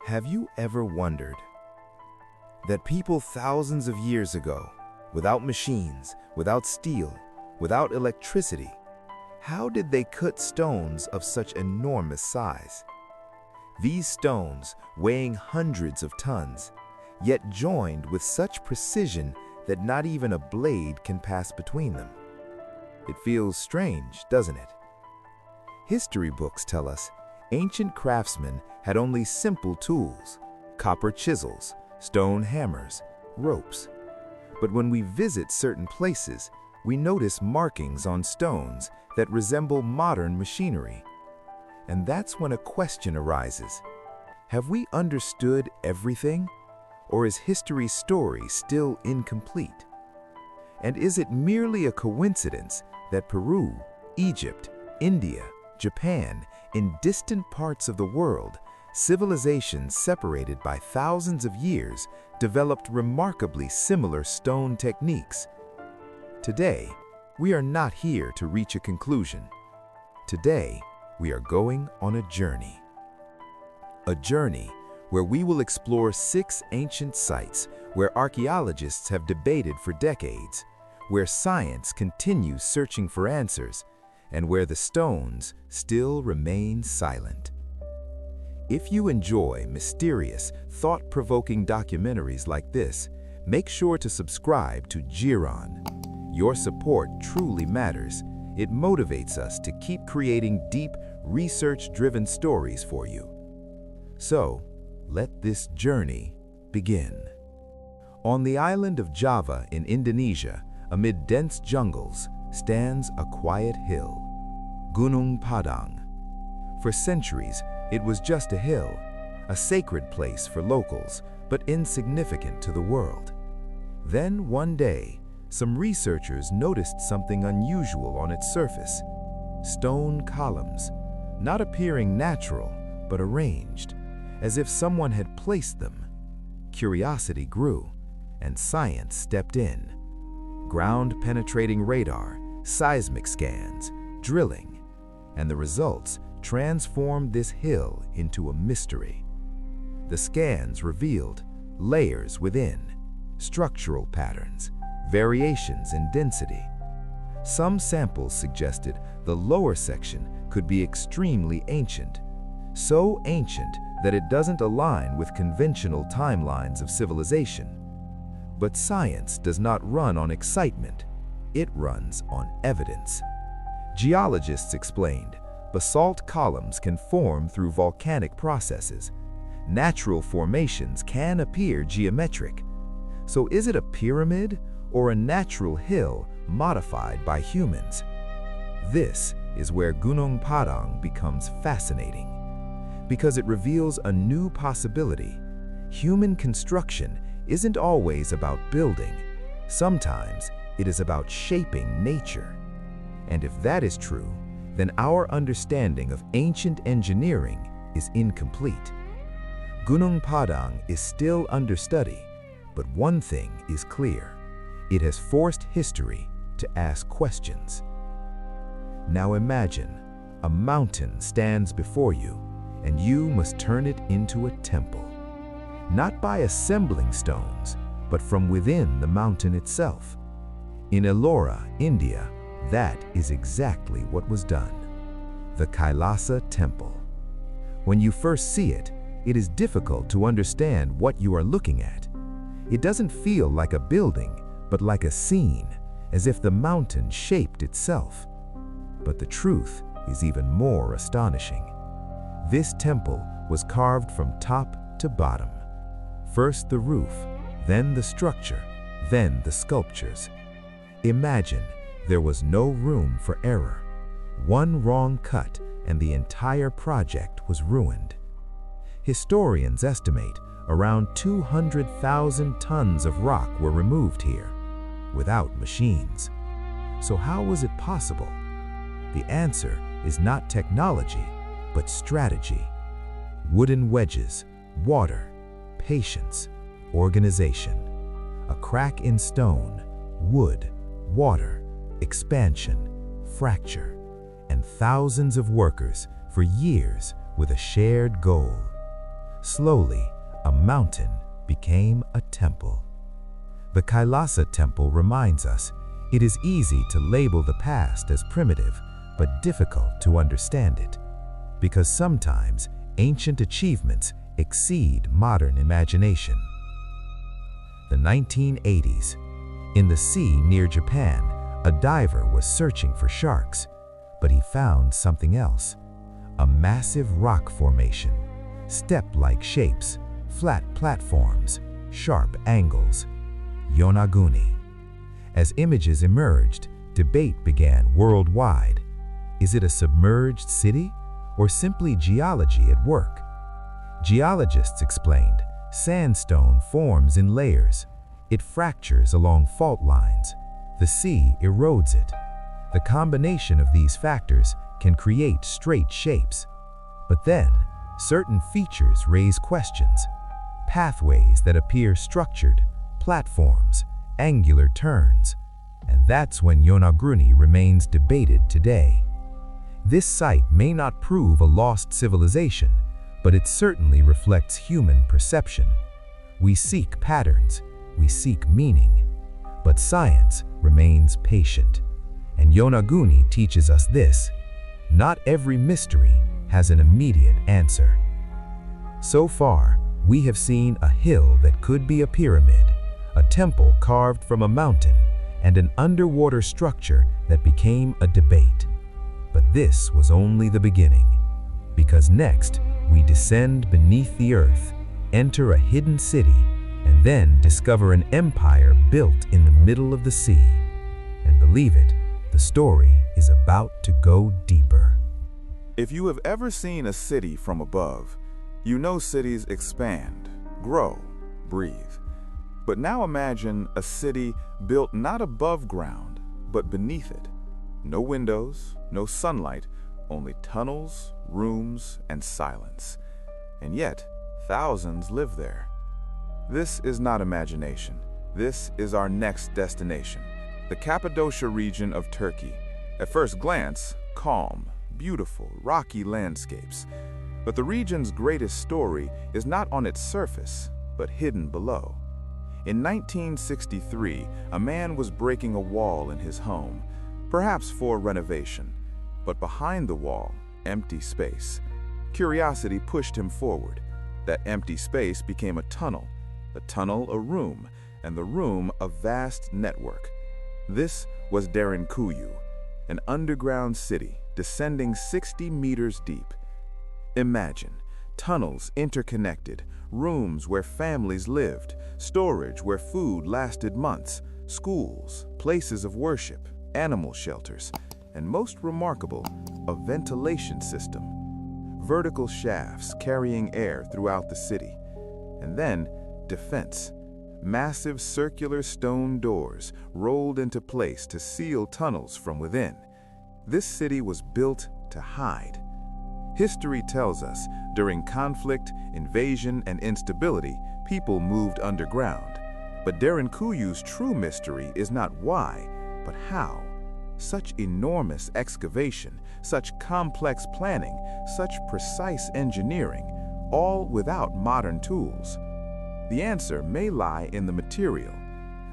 Have you ever wondered that people thousands of years ago, without machines, without steel, without electricity, how did they cut stones of such enormous size? These stones, weighing hundreds of tons, yet joined with such precision that not even a blade can pass between them. It feels strange, doesn't it? History books tell us ancient craftsmen had only simple tools, copper chisels, stone hammers, ropes. But when we visit certain places, we notice markings on stones that resemble modern machinery. And that's when a question arises. Have we understood everything? Or is history's story still incomplete? And is it merely a coincidence that Peru, Egypt, India, Japan, in distant parts of the world, civilizations separated by thousands of years developed remarkably similar stone techniques? Today, we are not here to reach a conclusion. Today, we are going on a journey. A journey where we will explore 6 ancient sites where archaeologists have debated for decades, where science continues searching for answers, and where the stones still remain silent. If you enjoy mysterious, thought-provoking documentaries like this, make sure to subscribe to Jiron. Your support truly matters. It motivates us to keep creating deep, research-driven stories for you. So, let this journey begin. On the island of Java in Indonesia, amid dense jungles, stands a quiet hill, Gunung Padang. For centuries, it was just a hill, a sacred place for locals, but insignificant to the world. Then one day, some researchers noticed something unusual on its surface. Stone columns, not appearing natural, but arranged, as if someone had placed them. Curiosity grew, and science stepped in. Ground-penetrating radar, seismic scans, drilling, and the results transformed this hill into a mystery. The scans revealed layers within, structural patterns, variations in density. Some samples suggested the lower section could be extremely ancient, so ancient that it doesn't align with conventional timelines of civilization. But science does not run on excitement, it runs on evidence. Geologists explained, basalt columns can form through volcanic processes. Natural formations can appear geometric. So is it a pyramid or a natural hill modified by humans? This is where Gunung Padang becomes fascinating, because it reveals a new possibility. Human construction isn't always about building. Sometimes it is about shaping nature. And if that is true, then our understanding of ancient engineering is incomplete. Gunung Padang is still under study, but one thing is clear. It has forced history to ask questions. Now imagine a mountain stands before you, and you must turn it into a temple. Not by assembling stones, but from within the mountain itself. In Ellora, India, that is exactly what was done. The Kailasa temple. When you first see it, it is difficult to understand what you are looking at. It doesn't feel like a building, but like a scene, as if the mountain shaped itself. But the truth is even more astonishing. This temple was carved from top to bottom. First the roof, then the structure, then the sculptures. Imagine there was no room for error. One wrong cut and the entire project was ruined. Historians estimate around 200,000 tons of rock were removed here, without machines. So how was it possible? The answer is not technology, but strategy. Wooden wedges, water, patience, organization. A crack in stone, wood, water, expansion, fracture, and thousands of workers for years with a shared goal. Slowly, a mountain became a temple. The Kailasa temple reminds us it is easy to label the past as primitive, but difficult to understand it, because sometimes ancient achievements exceed modern imagination. The 1980s. In the sea near Japan, a diver was searching for sharks, but he found something else. A massive rock formation, step-like shapes, flat platforms, sharp angles. Yonaguni. As images emerged, debate began worldwide. Is it a submerged city or simply geology at work? Geologists explained, sandstone forms in layers. It fractures along fault lines. The sea erodes it. The combination of these factors can create straight shapes. But then, certain features raise questions. Pathways that appear structured, platforms, angular turns. And that's when Yonaguni remains debated today. This site may not prove a lost civilization, but it certainly reflects human perception. We seek patterns, we seek meaning, but science remains patient. And Yonaguni teaches us this: not every mystery has an immediate answer. So far, we have seen a hill that could be a pyramid, a temple carved from a mountain, and an underwater structure that became a debate. But this was only the beginning, because next we descend beneath the earth, enter a hidden city, and then discover an empire built in the middle of the sea. And believe it, the story is about to go deeper. If you have ever seen a city from above, you know cities expand, grow, breathe. But now imagine a city built not above ground, but beneath it. No windows, no sunlight, only tunnels, rooms, and silence. And yet, thousands live there. This is not imagination. This is our next destination, the Cappadocia region of Turkey. At first glance, calm, beautiful, rocky landscapes. But the region's greatest story is not on its surface, but hidden below. In 1963, a man was breaking a wall in his home, perhaps for renovation. But behind the wall, empty space. Curiosity pushed him forward. That empty space became a tunnel, the tunnel a room, and the room a vast network. This was Derinkuyu, an underground city descending 60 meters deep. Imagine, tunnels interconnected, rooms where families lived, storage where food lasted months, schools, places of worship, animal shelters, and most remarkable, a ventilation system. Vertical shafts carrying air throughout the city. And then, defense. Massive circular stone doors rolled into place to seal tunnels from within. This city was built to hide. History tells us, during conflict, invasion, and instability, people moved underground. But Derinkuyu's true mystery is not why, but how. Such enormous excavation, such complex planning, such precise engineering, all without modern tools. The answer may lie in the material.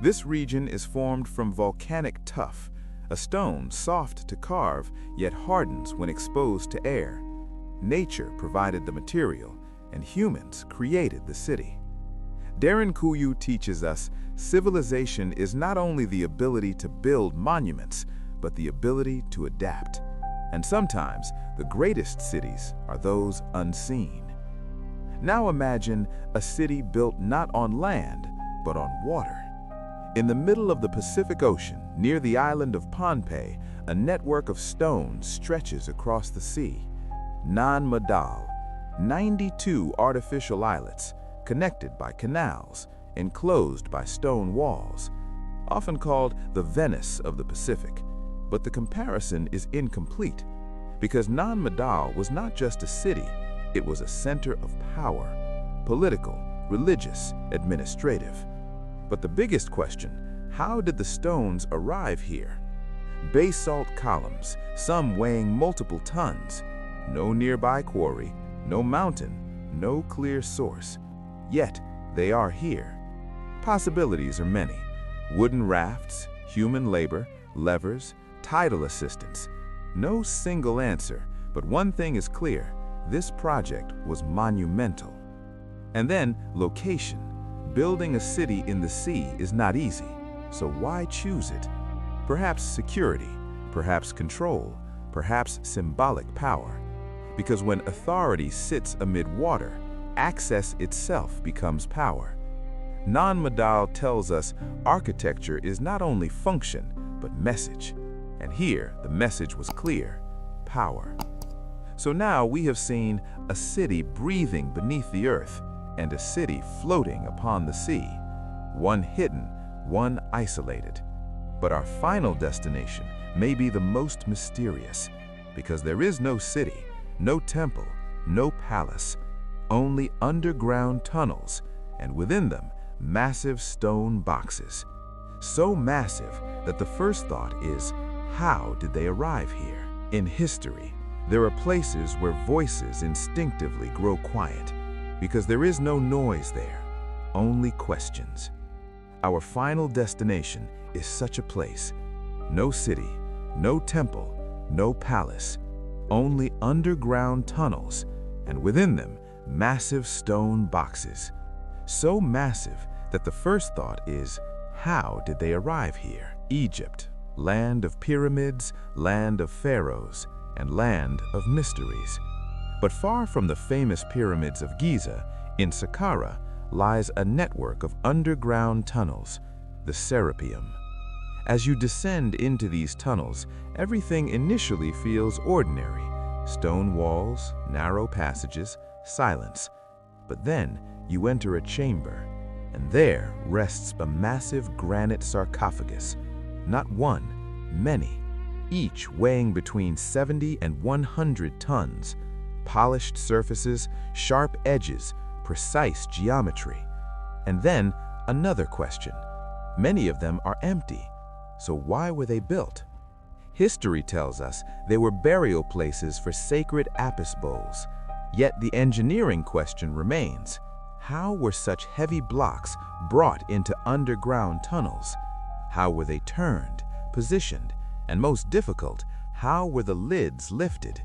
This region is formed from volcanic tuff, a stone soft to carve, yet hardens when exposed to air. Nature provided the material, and humans created the city. Derinkuyu teaches us civilization is not only the ability to build monuments, but the ability to adapt. And sometimes, the greatest cities are those unseen. Now imagine a city built not on land, but on water. In the middle of the Pacific Ocean, near the island of Pohnpei, a network of stones stretches across the sea. Nan Madol, 92 artificial islets, connected by canals, enclosed by stone walls, often called the Venice of the Pacific. But the comparison is incomplete, because Nan Madol was not just a city, it was a center of power, political, religious, administrative. But the biggest question, how did the stones arrive here? Basalt columns, some weighing multiple tons. No nearby quarry, no mountain, no clear source. Yet, they are here. Possibilities are many. Wooden rafts, human labor, levers, tidal assistance. No single answer, but one thing is clear. This project was monumental. And then, location. Building a city in the sea is not easy, so why choose it? Perhaps security, perhaps control, perhaps symbolic power. Because when authority sits amid water, access itself becomes power. Nan Madol tells us architecture is not only function, but message. And here, the message was clear: power. So now we have seen a city breathing beneath the earth and a city floating upon the sea, one hidden, one isolated. But our final destination may be the most mysterious, because there is no city, no temple, no palace, only underground tunnels, and within them, massive stone boxes. So massive that the first thought is, how did they arrive here? In history, there are places where voices instinctively grow quiet, because there is no noise there, only questions. Our final destination is such a place. No city, no temple, no palace, only underground tunnels, and within them, massive stone boxes. So massive that the first thought is, how did they arrive here? Egypt, land of pyramids, land of pharaohs, and land of mysteries. But far from the famous pyramids of Giza, in Saqqara lies a network of underground tunnels, the Serapeum. As you descend into these tunnels, everything initially feels ordinary: stone walls, narrow passages, silence. But then you enter a chamber, and there rests a massive granite sarcophagus. Not one, many, each weighing between 70 and 100 tons. Polished surfaces, sharp edges, precise geometry. And then another question. Many of them are empty. So why were they built? History tells us they were burial places for sacred apis bowls. Yet the engineering question remains. How were such heavy blocks brought into underground tunnels? How were they turned, positioned, and most difficult, how were the lids lifted?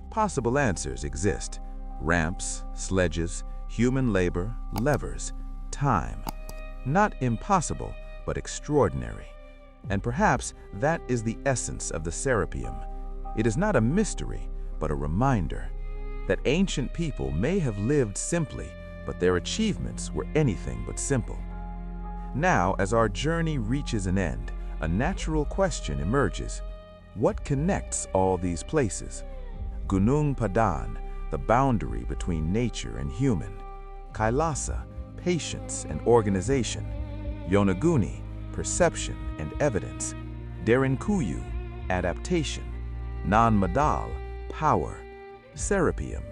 Possible answers exist: ramps, sledges, human labor, levers, time. Not impossible, but extraordinary. And perhaps that is the essence of the Serapeum. It is not a mystery, but a reminder that ancient people may have lived simply, but their achievements were anything but simple. Now, as our journey reaches an end, a natural question emerges. What connects all these places? Gunung Padang, the boundary between nature and human. Kailasa, patience and organization. Yonaguni, perception and evidence. Derinkuyu, adaptation. Nan Madol, power. Serapeum,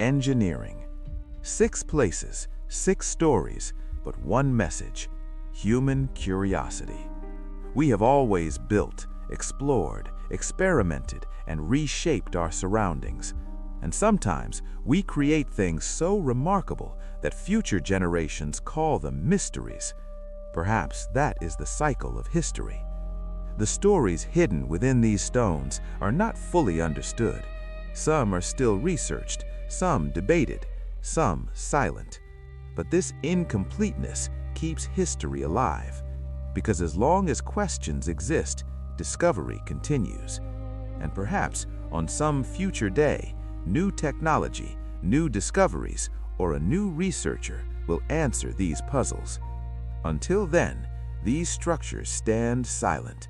engineering. 6 places, 6 stories, but one message: human curiosity. We have always built, explored, experimented, and reshaped our surroundings. And sometimes we create things so remarkable that future generations call them mysteries. Perhaps that is the cycle of history. The stories hidden within these stones are not fully understood. Some are still researched, some debated, some silent. But this incompleteness keeps history alive, because as long as questions exist, discovery continues. And perhaps on some future day, new technology, new discoveries, or a new researcher will answer these puzzles. Until then, these structures stand silent,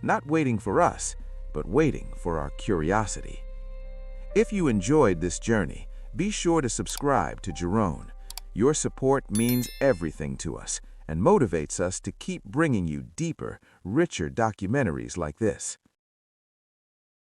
not waiting for us, but waiting for our curiosity. If you enjoyed this journey, be sure to subscribe to Jiron. Your support means everything to us and motivates us to keep bringing you deeper, richer documentaries like this.